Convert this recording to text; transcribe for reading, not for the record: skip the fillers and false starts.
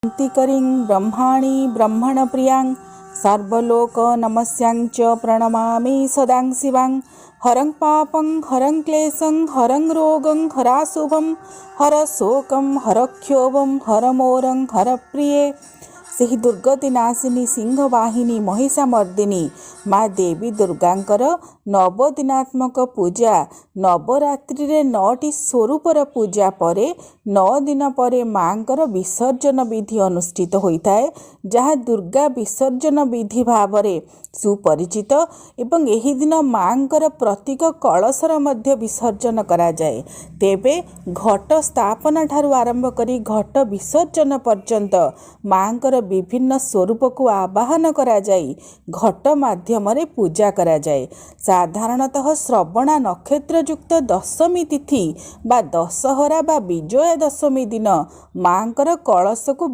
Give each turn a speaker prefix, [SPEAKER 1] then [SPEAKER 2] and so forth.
[SPEAKER 1] शान्तिकरीं ब्रह्माणि ब्रह्मणप्रियां सर्वलोकनमस्यां च प्रणमामि सदां शिवां। हरं पापं हरं क्लेशं हरं रोगं हराशुभं हरशोकं हरक्षोभं हरमोरं हरप्रिये। ସେହି ଦୁର୍ଗତି ନାଶିନୀ ସିଂହବାହିନୀ ମହିଷାମର୍ଦିନୀ ମା ଦେବୀ ଦୁର୍ଗାଙ୍କର ନବଦିନାତ୍ମକ ପୂଜା ନବରାତ୍ରିରେ 9ଟି ସ୍ୱରୂପର ପୂଜା ପରେ 9 ଦିନ ପରେ ମାଙ୍କର ବିସର୍ଜନ ବିଧି ଅନୁଷ୍ଠିତ ହୋଇଥାଏ, ଯାହା ଦୁର୍ଗା ବିସର୍ଜନ ବିଧି ଭାବରେ ସୁପରିଚିତ ଏବଂ ଏହି ଦିନ ମାଙ୍କର ପ୍ରତୀକ କଳସର ମଧ୍ୟ ବିସର୍ଜନ କରାଯାଏ। ତେବେ ଘଟ ସ୍ଥାପନା ଠାରୁ ଆରମ୍ଭ କରି ଘଟ ବିସର୍ଜନ ପର୍ଯ୍ୟନ୍ତ ମାଙ୍କର ବିଭିନ୍ନ ସ୍ୱରୂପକୁ ଆବାହନ କରାଯାଇ ଘଟ ମାଧ୍ୟମରେ ପୂଜା କରାଯାଏ। ସାଧାରଣତଃ ଶ୍ରବଣା ନକ୍ଷତ୍ରଯୁକ୍ତ ଦଶମୀ ତିଥି ବା ଦଶହରା ବା ବିଜୟା ଦଶମୀ ଦିନ ମାଙ୍କର କଳସକୁ